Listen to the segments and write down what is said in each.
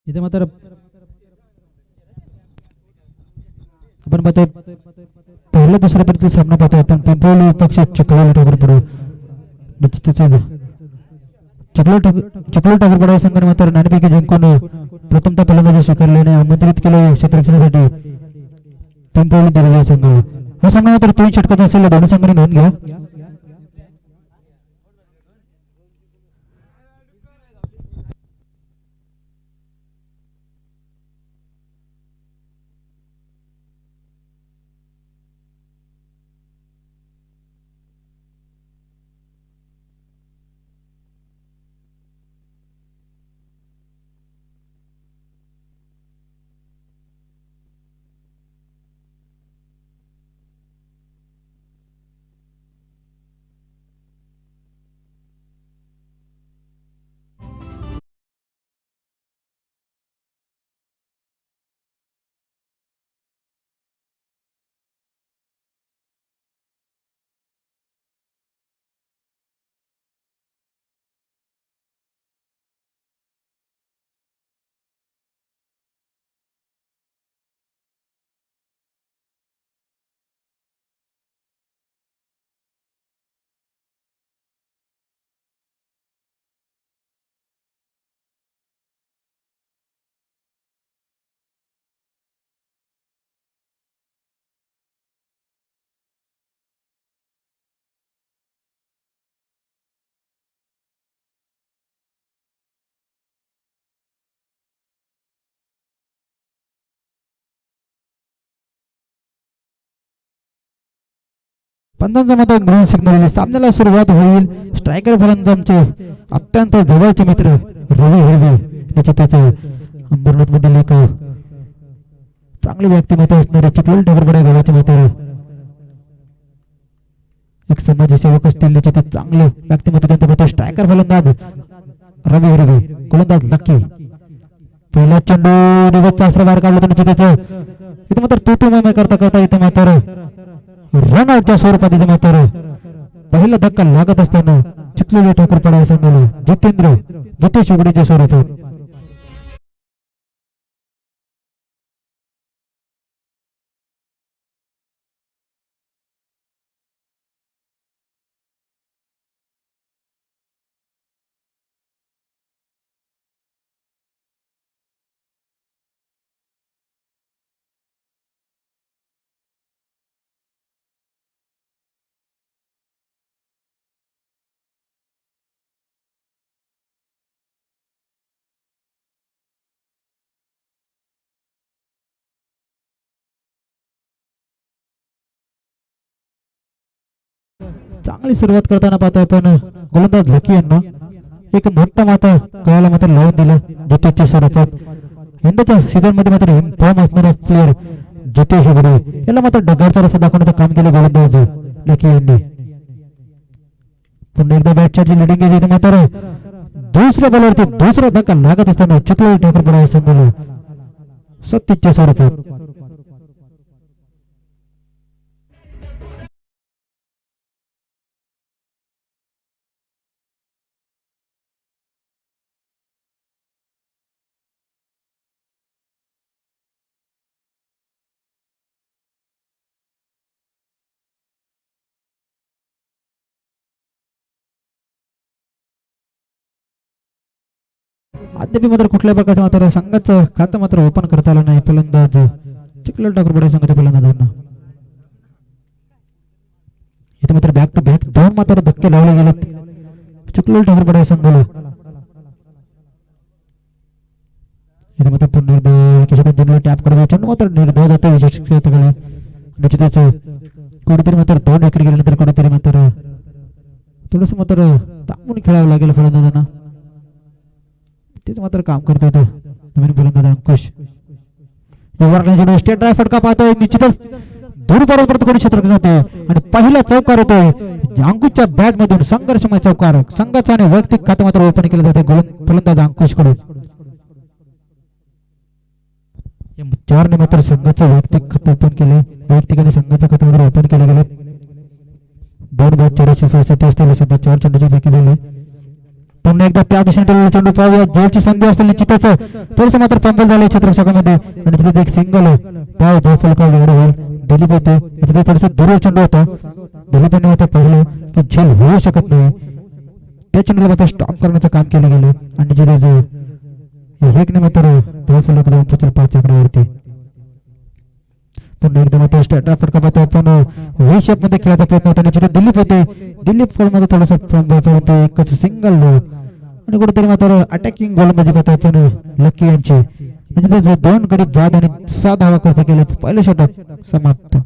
इथे मात्र आपण पाहतोय पहिला दुसऱ्या परीचा सामना पाहतोय आपण पिंपळी पक्ष चिखलोली ठाकूरपडा निश्चितच चिखलोली ठाकूरपडा संघाने मात्र नाणेफेकी जिंकून प्रथमतः फलंदाजी स्वीकारल्याने आमंत्रित केले क्षेत्ररक्षणासाठी पिंपळी दिग्गज संघ. हा सामना मात्र 3 षटकाचा असेल, दोन्ही संघांनी नोंद घ्या. पंधांचा मात्र ग्रीन सिग्नल सामन्याला सुरुवात होईल. स्ट्रायकर फलंदाजांचे अत्यंत जवळचे मित्र रवी हिरवे निश्चितच अंबरनाथ मधील एक चांगले व्यक्तिमत्व असणारे चिखलोली ठाकूरपडा गावाचे मित्र एक समाजसेवक असतील निश्चितच चांगले व्यक्तिमत्व त्यांचं मित्र स्ट्रायकर फलंदाज रवी हिरवे, गोलंदाज लक्की. पहिला चेंडू निवडचा अस्त्र बाहेर काढला तर निश्चितच इथे मात्र तू करता करता इथे मात्र रन आउटच्या स्वरूपात इथे मात्र पहिला धक्का लागत असताना चिखलोली ठाकूरपडा संघाला जितेश उघडीच्या स्वरूपात. चांगली सुरुवात करताना पाहतोय आपण गोलंदाज लकी यांना एक मोठा माता गळ्याला मात्र लावून दिलं जितेशच्या स्वरूपात. यंदाच्या सीझन मध्ये मात्र फॉर्म असणारा प्लेअर जितेश उघडे याला मात्र डगारचा रस्ता दाखवण्याचं काम केलं गोलंदाज लकी यांनी. पुन्हा एकदा बॅटची लिडिंग घेतली मात्र दुसऱ्या बॉलवरती दुसरा धक्का लागत असताना चिखलोली ठाकूरपडा संघाला 37च्या स्वरूपात. अद्याप मात्र कुठल्या प्रकारचं मात्र संघाचं खातं मात्र ओपन करता आलं नाही फलंदाज चिखलोली ठाकूरपडा संघाच्या फलंदाजांना. इथे मात्र बॅक टू बॅक 2 मात्र धक्के लावले गेलेत चिखलोली ठाकूरपडा संघाला. इथे मात्र पुन्हा एकदा किशोर टॅप करायचा चेंडू मात्र निर्धाव जातो विशेष क्षेत्राकडे. निश्चितच कुठेतरी मात्र 2 विकेट गेल्यानंतर कुठेतरी मात्र थोडस मात्र थांबून खेळावं लागेल फलंदाजांना. तेच मात्र काम करत होतं नवीन फलंदाज अंकुश. स्टेट ड्राय फटका पाहतोय निश्चितच दूर परत कोणी क्षेत्र जाते आणि पहिला चौकार होतोय अंकुशच्या बॅट मधून संघर्षमय चौकार. संघाचा आणि वैयक्तिक खातं मात्र ओपन केलं जाते फलंदाज अंकुश कडून. 4 ने मात्र संघाचं वैयक्तिक खातं ओपन केले, वैयक्तिक आणि संघाचं खातं मात्र ओपन केले गेले. 2 बाद 84 फलंदाजी असतील सध्या 4 चेंडूची फेकी झाली. पुन्हा एकदा त्या दिशेने चेंडू पाहूया, जेलची संधी असेल निश्चितच. थोडंसं मात्र फंबल झालं क्षेत्ररक्षकामध्ये आणि तिथे एक सिंगल धाव धावफलकावर वेगळं होईल. दिलीप होते तिथे थोडंसं दूर चेंडू होता. दिलीपने मात्र पाहिलं की झेल होऊ शकत नाही, त्या चेंडूला मात्र स्टॉप करण्याचं काम केलं गेलं आणि जिथे एकने मात्र धावफलक जाऊन पोहोचेल 5 आकड्यावरती. पुन्हा एकदा मात्र स्ट्रेट फटका पाहतो आपण, व्ही शेप मध्ये खेळायचा प्रयत्न होता आणि जिथे दिलीप होते, दिलीप फॉल मध्ये थोडंसं एकच सिंगल आणि कुठेतरी मात्र अटॅकिंग गोल मध्ये पाहतो आपण लकी यांची, म्हणजे 2 गडी बाद आणि 6 धावा खर्च केले. पहिलं षटक समाप्त.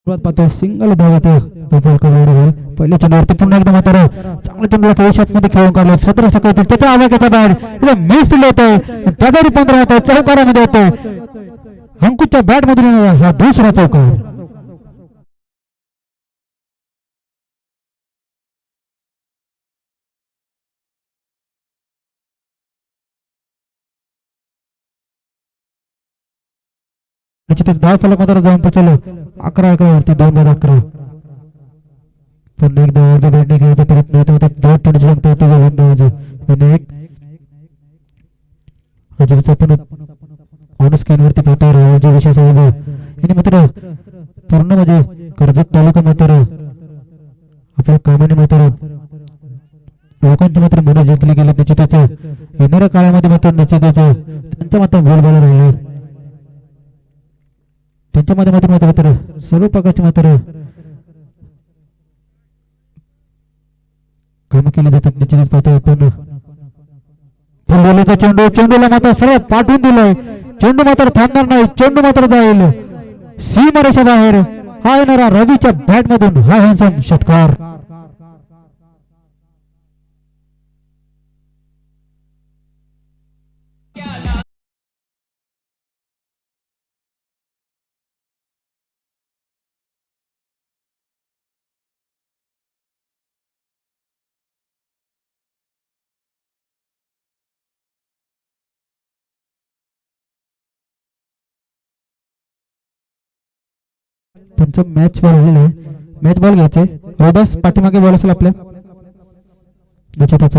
पाहतो सिंगल धाव येते पहिल्या चेंडूवरती. पुन्हा एकदा मात्र चांगल्या चेंडूला काही शॉट मध्ये खेळून काढले. 17 षटक येतील, त्याच्या आवाक्याचा बॅट मिस फील्ड होतोय, त्याचा रूपांतर होतोय चौकारामध्ये होतोय. अंकुशच्या बॅट मधून हा दुसरा चौकार. निश्चितच धाव फलक मात्र जाऊन पोहोचलो 11 आकड्यावरती 2 बाद 11. पुन्हा एकदा अर्ध्या बॅटने खेळायचा प्रयत्न होता, 2 चेंडूची संख्या होती गोलंदाज विनायक. अजितचा पण ऑन स्क्रीन वरती पाहतो राहुलजी विशेष साहेब यांनी मात्र पूर्ण म्हणजे कर्जत तालुका मात्र आपल्या कामाने मात्र लोकांची मात्र मनं जिंकली गेली. निश्चितच येणाऱ्या काळामध्ये मात्र निश्चितच त्यांचा मात्र बोलबाला राहिले. त्यांच्या माध्यमातून मात्र सर्व प्रकारचे मात्र काम केले जातात. निश्चितच पाहतो आपण फुलवलेचा चेंडूला मात्र सर्व पाठवून दिलाय. चेंडू मात्र थांबणार नाही, चेंडू मात्र जाईल सीमारेषा बाहेर. हा येणारा रवीच्या बॅट मधून हा हॅन्डसम षटकार. त्यांचं मॅच बॉल झालेलं आहे, मॅच बॉल घ्यायचे. रोदास पाठीमागे बॉल असेल आपल्या. निश्चितच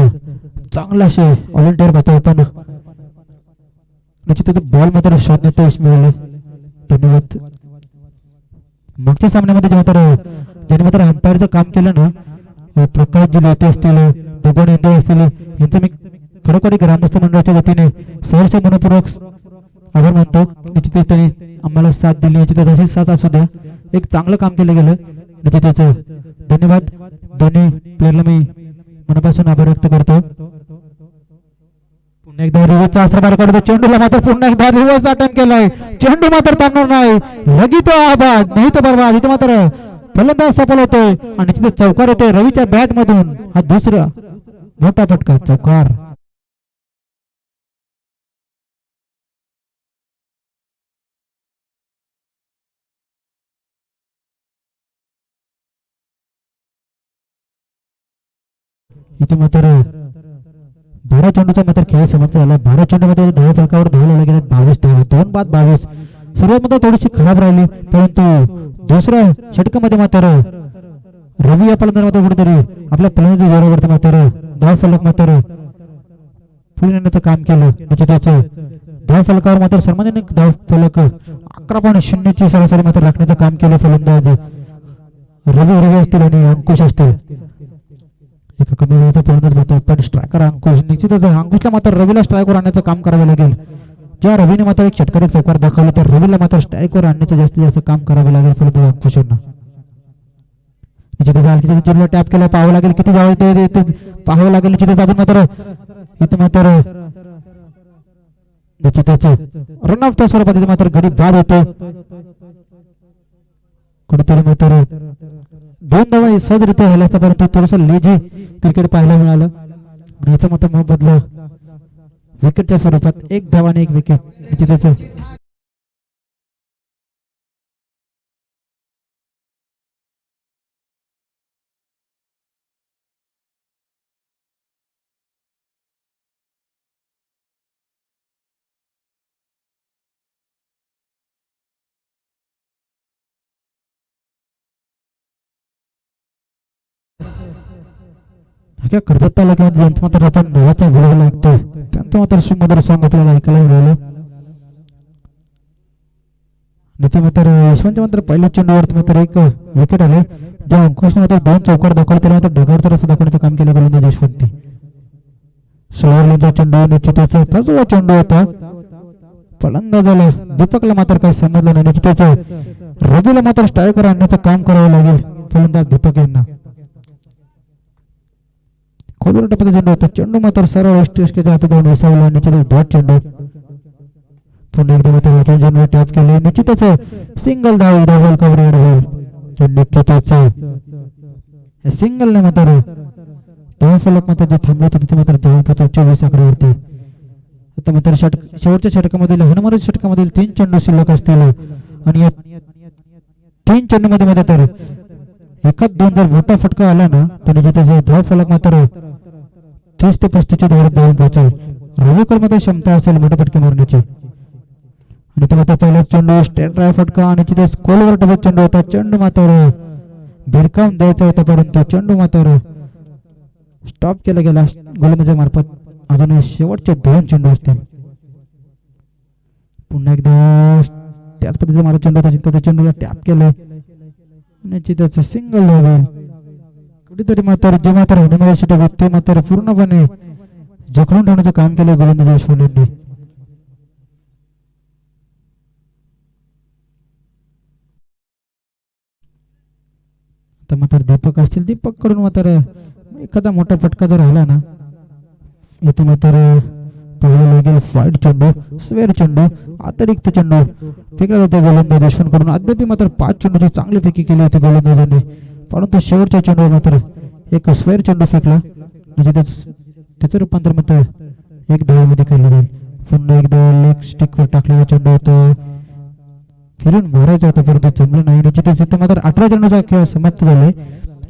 चांगला असे व्हॉलंटियर पाहतो आपण. निश्चितच बॉल मात्र शोधण्यात यश मिळाले. धन्यवाद. मागच्या सामन्यामध्ये ज्याने मात्र अंपायरचं काम केलं ना, प्रकाश जी लोटे असतील, भगवान इंदे असतील, यांचं मी खरोखर ग्रामस्थ मंडळाच्या वतीने सहर्ष मनपूर्वक आभार मानतो. निश्चितच त्यांनी आम्हाला साथ दिली, निश्चितच अशीच साथ असू द्या. एक चांगलं काम केलं गेलं, निश्चितच धन्यवाद. दोन्ही प्लेयरला मी मनापासून आभार व्यक्त करतो. पुन्हा एकदा रिव्हर्सचा अस्त्र बाहेर काढतो. चेंडूला मात्र पुन्हा एकदा रिव्हर्सचा अटेम्प्ट केलाय. चेंडू मात्र थांबणार नाही, लगी तो आबाद नाही तर बरबाद. इथे मात्र फलंदाज सफल होतोय आणि तिथे चौकार होतोय रवीच्या बॅट मधून. हा दुसरा मोठा फटका, चौकार. इथे मात्र 12 चेंडूचा मात्र खेळ समाप्त झाला. 12 चेंडूमध्ये धाव फलकावर धावला गेले 22 धावा, 2 बाद 22. सुरुवात मात्र थोडीशी खराब राहिली, परंतु दुसऱ्या षटकामध्ये मात्र रवी या फलंदाजामध्ये कुठेतरी आपल्या फलंदाजी जोरावरती मात्र धाव फलक मात्र पुढे नेण्याचं काम केलं. निश्चितच धाव फलकावर मात्र सर्वांनी धाव फलक 11.0 ची सरासरी मात्र राखण्याचं काम केलं फलंदाज रवी असतील आणि अंकुश असतील. एका कमी वेळेचा फलंदाज होतो पण स्ट्रायकर अंकुश निश्चितच अंकुशला मात्र रवीला स्ट्रायकवर आणण्याचं काम करावं लागेल. ज्या रवीने मात्र एक षटकारी चौकार दाखवला तर रवीला मात्र स्ट्रायकवर आणण्याचं जास्तीत जास्त काम करावं लागेल फलंदाज अंकुशांना. निश्चितच हलकीच्या चेंडूला टॅप केला पाहावं लागेल किती जावं ते पाहावं लागेल. निश्चितच अजून मात्र इथं मात्र निश्चितच रन ऑफ च्या स्वरूपात इथे मात्र गडी बाद होतो. कुठेतरी मात्र 2 धावा सहजरित्या झाल्या असता परंतु थोडस लेझी क्रिकेट पाहायला मिळालं आणि याचा मात्र मोबदला विकेटच्या स्वरूपात 1 धावा आणि 1 विकेट. निश्चितच करतात तालुक्यात ज्यांचं मात्र आपण नावाचा बोलायला ऐकतो त्यांचं मात्र सुंदर सॉंग आपल्याला ऐकायला मिळालं. ते मात्र यशवंतच्या मात्र पहिल्या चेंडूवर मात्र 1 विकेट आले. ज्या अंकुशने मात्र 2 चौकार दाखवले त्याला मात्र ढगावरचा रस्ता दाखवण्याचं काम केलं गोलंदाज यशवंती. सोळाचा चेंडू निश्चितच 5वा चेंडू होता. फलंदाजाला दीपकला मात्र काही समजलं नाही. निश्चितच रवीला मात्र स्ट्रायकवर आणण्याचं काम करावं लागेल फलंदाज दीपक यांना. खोलवर टप्प्याचा चेंडू होता. चेंडू मात्र सरळ एसटीएसकेच्या हातात जाऊन विसावला. निश्चितच डॉट चेंडू पुन्हा एकदा मात्र चेंडूवर टॅप केले. निश्चितच सिंगल धाव डबल कव्हरेड होईल. निश्चितच सिंगलने मात्र धावफलक मात्र जे थांबले होते तिथे मात्र धाव पोहोचतो 24 आकड्यावरती. आता मात्र शेवटच्या षटकामधील हनुमानच्या षटकामधील 3 चेंडू शिल्लक असतील आणि या 3 चेंडूमध्ये मध्ये तर एखाद 2 जर मोठा फटका आला ना तर निश्चितच धाव फलक मात्र 30 ते 35 धावात धावून पोहोचेल. रविकर मध्ये क्षमता असेल मोठे फटके मारण्याची. आणि तो मात्र पहिलाच चेंडू स्ट्रेट ड्राय फटका आणि तिथे स्कोलवर टपत चेंडू होता. चेंडू मात्र भिरकावून द्यायचा होता परंतु चेंडू मात्र स्टॉप केला गेला गोलंदाजा मार्फत. अजून शेवटचे 2 चेंडू असतील. पुन्हा एकदा त्याच पद्धतीचा मारा चेंडू होता. त्या चेंडूला टॅप केलं निश्चितच सिंगल होईल. कुठेतरी मात्र जे मात्र होण्यामध्ये ते मात्र पूर्णपणे जखडून ठेवण्याचं काम केलं गोलंदाज यशवंत यांनी. आता मात्र दीपक असतील. दीपक कडून मात्र एखादा मोठा फटका जर आला ना इथे मात्र पाहायला लागेल फाईट चेंडू स्वेर चेंडू अतिरिक्त चेंडू फेकला जातो गोलंदाज यशवंत कडून. अद्याप मात्र 5 चेंडूची चांगली फेकी केली होती गोलंदाजाने परंतु शेवटच्या चेंडूवर मात्र एक स्वेर चेंडू फेकला. म्हणजे त्याचं रूपांतर मात्र 1 धावामध्ये केलं जाईल. पुन्हा एकदा लेग स्टिकवर टाकलेला चेंडू होता. फिरून मारायचा होता परंतु जमलं नाही. निश्चितच तिथे मात्र 18 चेंडूचा खेळ समाप्त झालाय.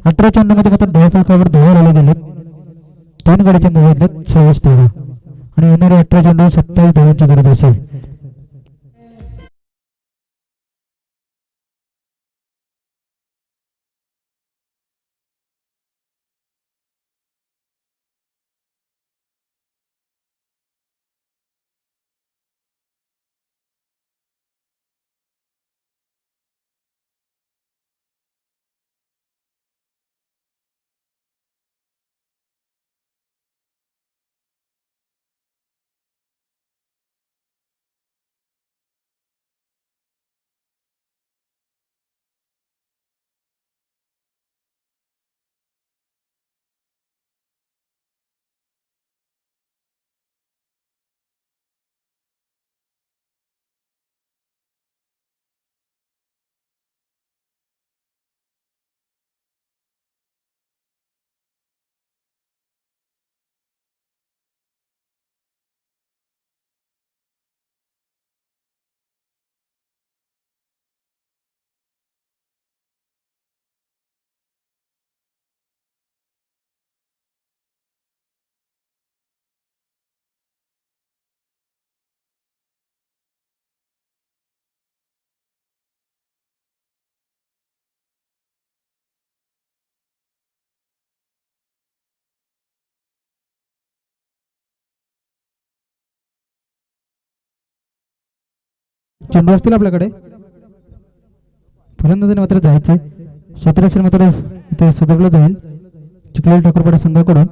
18 चेंडूमध्ये मात्र धावफलकावर धावा आले गेले. 3 गड्याच्या मोबदल्यात 26 धावा आणि येणारे 18 चेंडू 27 धावांची गरज असेल. चेंडू असतील आपल्याकडे. फलंदाजाने मात्र जायचे क्षेत्ररक्षण मात्र इथे सजवलं जाईल. चिखली ठाकूरपाडा संघाकडून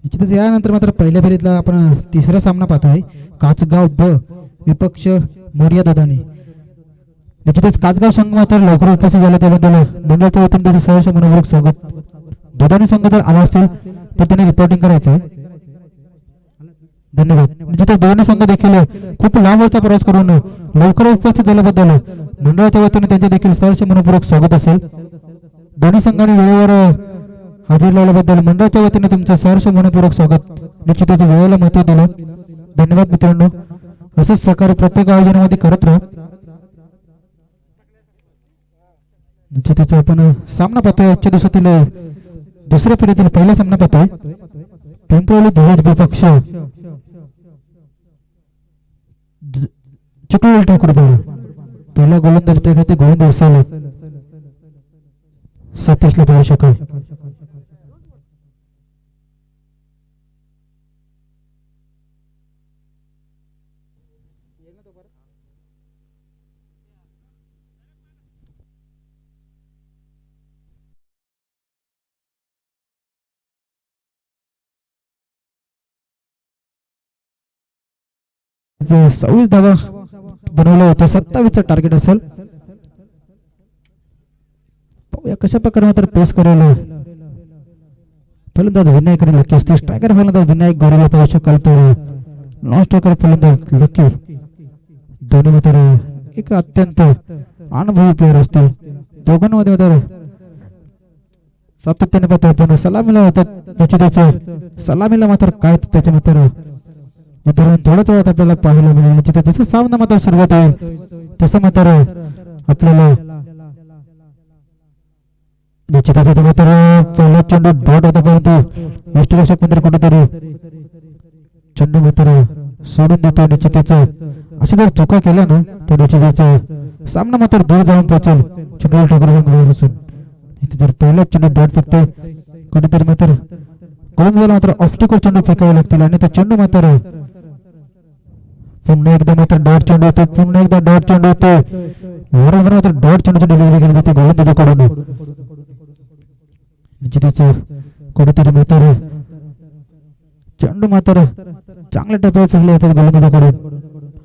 निश्चितच यानंतर मात्र पहिल्या फेरीतला आपण तिसरा सामना पाहतोय. काचगाव ब विपक्ष मोरिया दोदानी. निश्चितच काचगाव संघ मात्र लवकर उपस्थित झाला त्याबद्दल मंडळाच्या वतीने त्याचं सहर्ष मनपूर्वक स्वागत. दोदानी संघ जर आला असतील तर त्यांनी रिपोर्टिंग करायचं. धन्यवाद. निश्चितच दोन्ही संघ देखील खूप लांब वरचा प्रवास करून लवकर उपस्थित झाल्याबद्दल मंडळाच्या वतीने त्यांचे देखील सहर्ष मनपूर्वक स्वागत असेल. दोन्ही संघांनी वेळेवर हजर लावल्याबद्दल मंडळाच्या वतीने तुमचं सहर्ष मनपूर्वक स्वागत. निश्चितच वेळेला महत्त्व दिलं. धन्यवाद मित्रांनो. असंच सहकार्य प्रत्येक आयोजनामध्ये करत राहा. निश्चितच आपण सामना पाहतोय. आजच्या दिवसातील दुसऱ्या फेरीतील पहिला सामना पाहतोय. पिंपळवली धुळे विपक्ष चिखली ठाकूरपाडा. पहिला गोलंदाज ते गोविंद उसाले 37 ला पाहू शकाल. जे 26 धावा बनवल्या होत्या, 27चं टार्गेट असेल. पाहूया कशा प्रकारे मात्र पेस करेल फलंदाज विनायक आणि लकी असते. स्ट्रायकर फलंदाज विनायक गोरेला पाहू शकाल तर नॉन स्ट्रायकर फलंदाज लकी. दोन्ही मात्र एक अत्यंत अनुभवी प्लेअर असतील. दोघांमध्ये मात्र सातत्याने पाहतो आपण सलामीला होतात. निश्चितच सलामीला मात्र काय त्याच्या मात्र उदाहरण थोड्याच वेळात आपल्याला पाहायला मिळेल. निश्चितच जसं सामना मात्र सुरुवात होईल तसं मात्र आपल्याला निश्चितच मात्र पहिला चेंडू डॉट होता, परंतु यष्टिरक्षक मात्र कुठेतरी चेंडू मात्र सोडून देतो. निश्चितच अशी जर चुका केल्या ना तर निश्चितच सामना मात्र दूर जाऊन पोहोचेल चिखली ठाकूर. जर पहिला चेंडू डॉट फेकते कुठेतरी मात्र गोलंदाजाला मात्र ऑफस्टिकवर चेंडू फेकावे लागतील आणि तो चेंडू मात्र पुन्हा एकदा मात्र डॉट चेंडू होतो. पुन्हा एकदा डॉट चेंडू होतो. वारंवार मात्र डॉट चेंडूची डिलिव्हरी केली जाते गोलंदाजाकडून. निश्चितच कुठेतरी मात्र चेंडू मात्र चांगल्या टप्प्यावर फेकले जातात गोलंदाजाकडून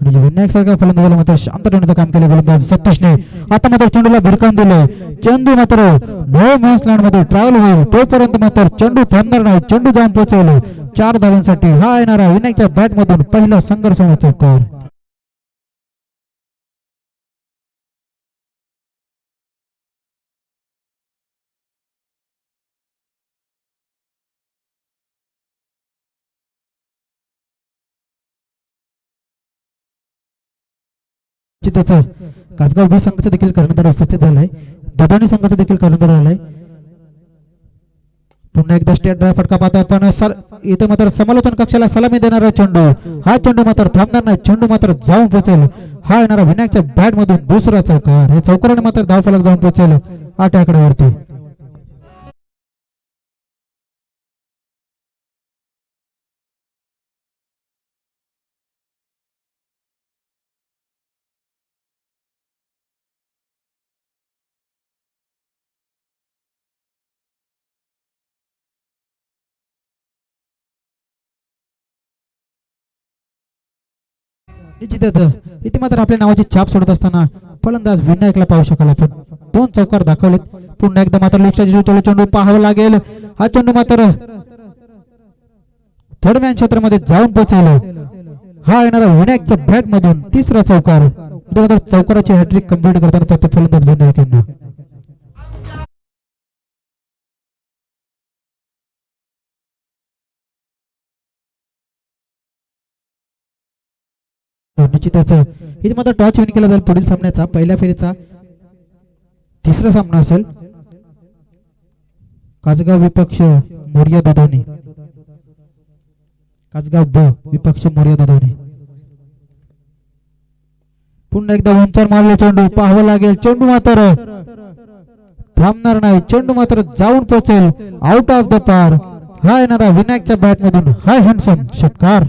आणि विनायक सारख्या फलंदाजाला मात्र शांत ठेवण्याचं काम केलं गोलंदाज सतीशने. आता मात्र चेंडूला भिरकावून दिलंय. चेंडू मात्र नो मॅच लँड मध्ये ट्रॅव्हल होईल तोपर्यंत मात्र चेंडू थांबणार नाही. चेंडू जाऊन पोहोचवलं 4 धावांसाठी. हा येणारा विनायकच्या बॅट मधून पहिला संघर्ष चौकार. कासगाव बी संघाचा देखील कर्णधार उपस्थित झालाय. दोदानी संघाचा देखील कर्णधार आलाय. पुन्हा एकदा स्टेट ड्राय फटका पाहतो आपण. इथे मात्र समालोचन कक्षाला सलामी देणारा चेंडू. हा चेंडू मात्र थांबणार नाही. चेंडू मात्र जाऊन पोहोचेल. हा येणारा विनायकच्या बॅट मधून दुसरा चौकार. हे चौकाराने मात्र धावफलक जाऊन पोहोचेल 8 आकड्यावरती. निश्चितच इथे मात्र आपल्या नावाची छाप सोडत असताना फलंदाज विनायकला पाहू शकाल आपण. 2 चौकार दाखवलेत. पुन्हा एकदा मात्र लेगचा चेंडू पाहावा लागेल. हा चेंडू मात्र थर्ड मॅन क्षेत्रामध्ये जाऊन पोहोचला. हा येणारा विनायकच्या बॅट मधून तिसरा चौकार. चौकाराची हॅट्रिक कंप्लीट करताना फक्त फलंदाज विनायक यांना. निश्चितच इथे मात्र टॉच विन केला जाईल पुढील सामन्याचा पहिल्या फेरीचा. तिसरा सामना असेल कासगाव विपक्ष मोर्या दुधाने, कासगाव ब विपक्ष मोर्या दुधाने. पुन्हा एकदा उंचार मारले चेंडू, पाहावं लागेल चेंडू मात्र थांबणार नाही, चेंडू मात्र जाऊन पोहोचेल आउट ऑफ द पार. हा येणारा विनायकच्या बॅट मधून हाय हँडसम षटकार.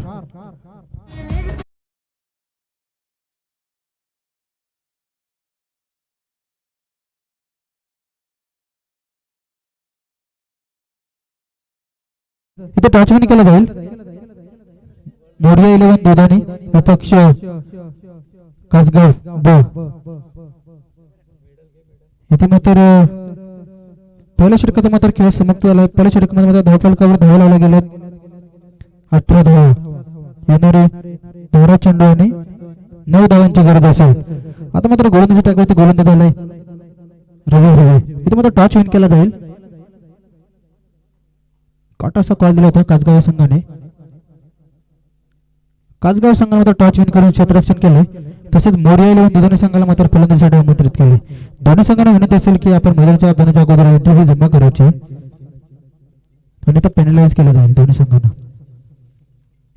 इथे टॉचविन केलं जाईल मोर्या 11 दुधाने विपक्ष कासगाव ब. इथे मात्र पहिल्या षटकाचा मात्र खेळ समाप्त झाला. पहिल्या षटकामध्ये मात्र धावफलकावर धावा लावला गेल्या 18 धावा. येणारे दोरा चेंडू आणि 9 धावांची गरज असेल. आता मात्र गोलंदाजी टाकावरती गोलंदाज आलाय रवी. इथे मात्र टॉच विन केला जाईल. काटासा कॉल दिला होता कासगाव संघाने. कासगाव संघाने मात्र टॉच विन करून क्षेत्ररक्षण केले. तसेच मोर्या 11 दुधाने संघाला मात्र फलंदाजीसाठी आमंत्रित केले. दोन्ही संघांना विनंती असेल की आपण मैदानाच्या जाण्याच्या अगोदर एंट्री जमा करायची आणि तो पेनलाइज केला जाईल दोन्ही संघांना.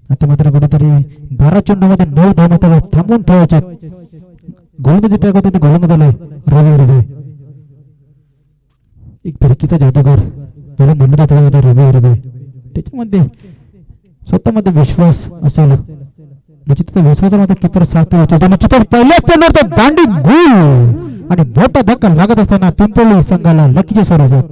आता मात्र कुठेतरी 12 चेंडूमध्ये 9 धावा मात्र थांबवून ठेवायचे. गोलंदाजी ट्रॅक होते ते गोलंदाज आलाय रवी. एक फिरकीचा जादूगार त्याला म्हणत होता रवी. त्याच्यामध्ये स्वतःमध्ये विश्वास असेल निश्चितच विश्वासा मात्र किपर साथ होतो. निश्चितच पहिल्या चेंडूवर दांडी गोल आणि मोठा धक्का लागत असताना पिंपळी संघाला लकीच्या स्वरूपात.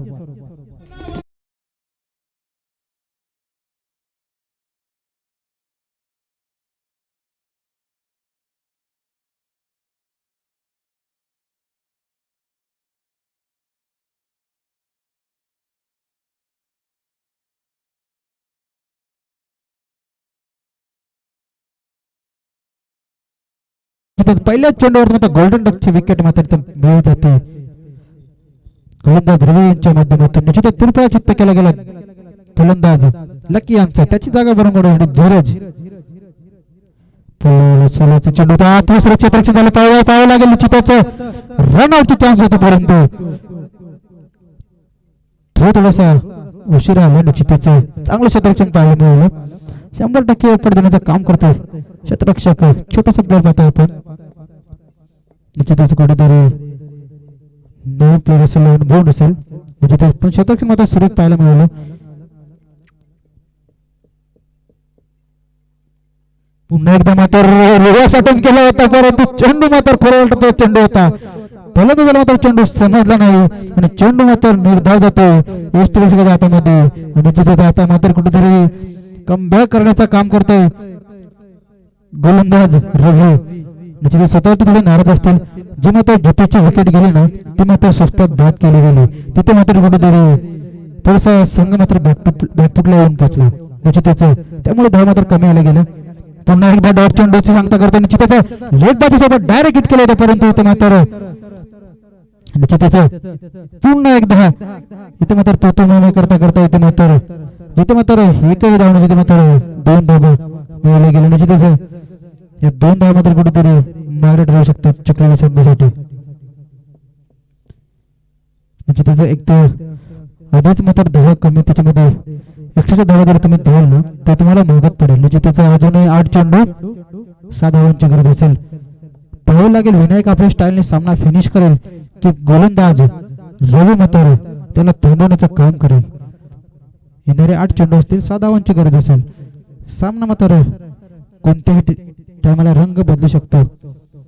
पहिल्या चेंडूवर मात्र गोल्डन डकची विकेट मात्र मिळत जाते. गोलंदाज रवी यांच्या माध्यमातून निश्चितच तिरपळा चित्त केला गेला. फलंदाज लकी यांचा त्याची जागा भरून काढून धीरज चेंडू तिसरं क्षेत्ररक्षण झालं. पाहावं लागेल निश्चितच रनआउटची चान्स होते परंतु थोडासा उशिरा आला. निश्चितच चांगलं क्षेत्ररक्षण पाहायला मिळालं. 100% एफर्ट देण्याचं काम करतो क्षेत्ररक्षक. छोटासा प्लेअर पाहता आपण निश्चितच कुठेतरी नवीन प्लेअर असेल बोर्ड असेल निश्चितच पण क्षेत्ररक्षण मात्र सुरेख पाहायला मिळालं. पुन्हा एकदा मात्र रिव्हर्स अटेम्प्ट केला होता परंतु चेंडू मात्र खोलवटा चेंडू होता. फलंदाजाला मात्र चेंडू समजला नाही आणि चेंडू मात्र निर्धाव जातो एस्टिवेशनच्या हातामध्ये. निश्चितच आता मात्र कुठेतरी कमबॅक करण्याचं काम करतोय गोलंदाज रवी. निश्चितच स्वतःवरती थोडे नाराज असतील. जे मात्र जितेची विकेट गेली ना ती मात्र स्वस्तात बाद केली गेली. तिथे मात्र कुठेतरी थोडासा संघ मात्र बॅकफुटला येऊन पोहोचला निश्चितच. त्यामुळे धाव मात्र कमी आल्या गेल्या. पुन्हा एकदा डॉट चेंडूची सांगता करता निश्चितच लेग बाजूसोबत डायरेक्ट हिट केलं होतं परंतु इथे मात्र निश्चितच पुन्हा एकदा इथे मात्र तो मामे करता करता इथे मात्र जिथे मात्र एकही धाव जिथे मात्र 2 धावा मिळवल्या गेल्या. निश्चितच या 2 धावा मात्र कुठेतरी मागे राहू शकतात चक्रवर्ती संघासाठी. निश्चितच एक तर आधीच मात्र धावा कमी त्याच्यामध्ये 100च्या धावा जर तुम्ही द्याल ना तर तुम्हाला महागात पडेल. निश्चितच अजूनही 8 चेंडू 6 धावांची गरज असेल. पाहावं लागेल विनायक आपल्या स्टाईलने सामना फिनिश करेल की गोलंदाज रवी मात्र त्याला थांबवण्याचं काम करेल. येणारे 8 चेंडू असतील 6 धावांची गरज असेल. सामना मात्र कोणत्याही टायमाला रंग बदलू शकतो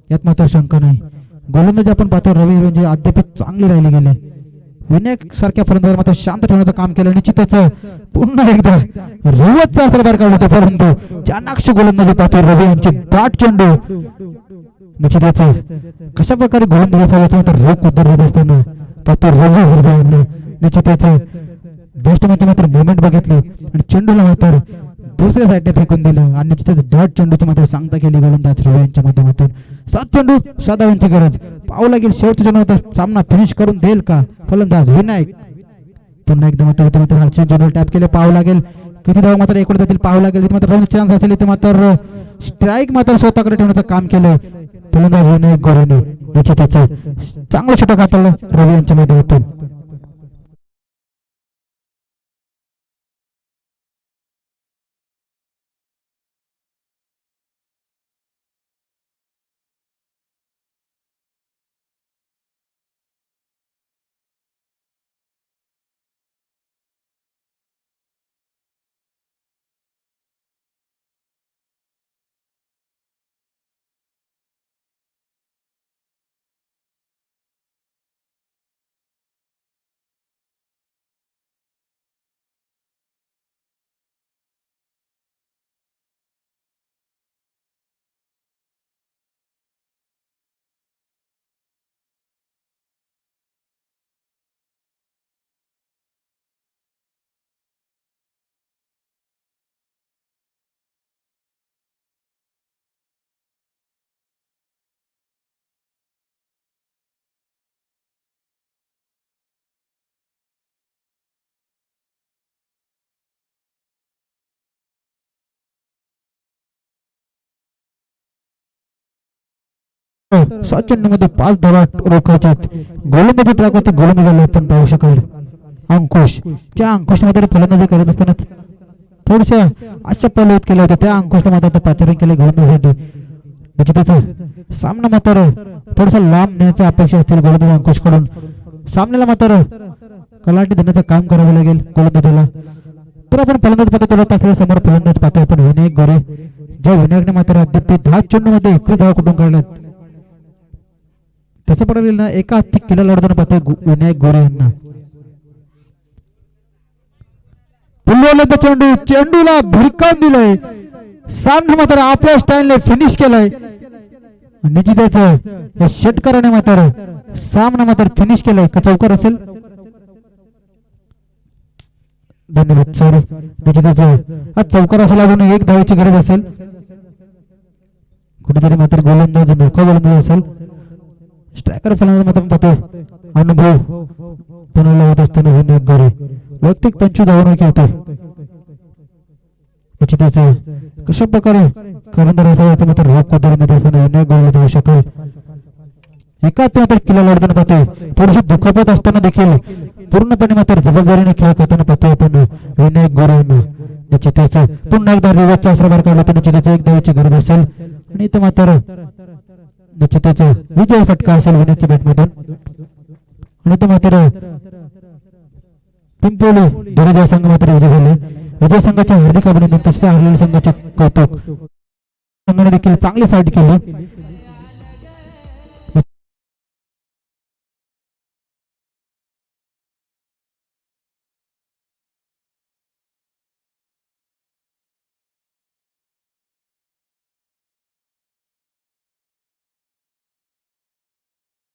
यात मात्र शंका नाही. गोलंदाज आपण पाहतो रवी म्हणजे अद्याप चांगले राहिले गेले. विनायक सारख्या फलंदाज मात्र शांत ठेवण्याचं काम केलं. निश्चितच पुन्हा एकदा रवतचा असर बाहेर काढला होता परंतु चाणाक्ष गोलंदाजी पाहतो रवी यांचे दाट चेंडू. निश्चितच कशा प्रकारे गोलंदाजी तर रोख उतरत असताना पाहतो रवी यांनी निश्चितच बॅट्समॅनची मात्र मुवमेंट बघितली आणि चेंडूला मात्र दुसऱ्या साईडने फेकून दिलं आणि निश्चितच डॉट चेंडूची मात्र सांगता केली गोलंदाज रवी यांच्या माध्यमातून. 7 चेंडू 6 धावांची गरज. पाहावं लागेल शेवटच्या चेंडूवर सामना फिनिश करून देईल का फलंदाज विनायक. पुन्हा एकदा मात्र हालचे चेंडू टॅप केले. पाहावं लागेल किती धावा मात्र एकूण जातील. पाहावं लागेल इथे मात्र रन चान्स असेल. इथे मात्र स्ट्राईक मात्र स्वतःकडे ठेवण्याचं काम केलंय फलंदाज विनायक गोरेने. निश्चितच चांगलं षटक हाताळलं रवी यांच्या माध्यमातून. चेंडू मध्ये 5 धावा रोखायचे. गोलंदाजी ट्रॅकवरती गोलंदाजी आपण पाहू शकाल अंकुश. त्या अंकुशमध्ये फलंदाजी करत असताना थोडशा अशा पलवत केल्या होत्या. त्या अंकुशला मात्र आता पाचारण केले गोलंदाजीसाठी. निश्चितच सामना मात्र थोडासा लांब नेण्याची अपेक्षा असतील गोलंदाज अंकुश कडून. सामन्याला मात्र कलाटी देण्याचं काम करावं लागेल गोलंदाजाला. तर आपण फलंदाज पाहतो तेवढा तासल्या समोर फलंदाज पाहतो आपण विनायक गोरे. ज्या विनायकने मात्र अद्याप 10 चेंडूमध्ये 21 धावा कुठून काढल्यात. तसं पडेल ना एका हत्ती किल्ला लढताना पाहतोय विनायक गोरे यांना. चेंडू चेंडूला भिरकावून दिलंय. सामना मात्र आपल्या स्टाईलने फिनिश केलाय. निश्चितच या षटकाराने मात्र सामना मात्र फिनिश केलाय. का चौकार असेल. धन्यवाद सॉरी. निश्चितच हा चौकार असेल. अजून 1 धावेची गरज असेल. कुठेतरी मात्र गोलंदाज नौका गोलंदाज असेल. स्ट्रायकर फलंदाज मात्र पाहतो अनुभव बनवला होत असताना विनायक गोरे वैयक्तिक 25 धावांवर खेळतो. निश्चितच कशा प्रकारे करंदार असायचं मात्र रोख कोदरीमध्ये असताना विनायक गोरे जाऊ शकेल. एका मात्र किल्ला लढताना पाहतोय. थोडीशी दुखापत असताना देखील पूर्णपणे मात्र जबाबदारीने खेळ करताना पाहतोय आपण विनायक गोरे यांना. निश्चितच पुन्हा एकदा रिवर्सचा आसरा बाहेर काढला तर निश्चितच 1 धावेची गरज असेल. आणि इथं मात्र निश्चितच विजय फटका असेल विनायकच्या बॅटमधून. आणि तो मात्र पिंपोली धुळे संघ मात्र विजय झाले. विजय संघाच्या हार्दिक अभिनंदन. तसेच हरलेल्या संघाचे कौतुक. संघाने देखील चांगली फाईट केली.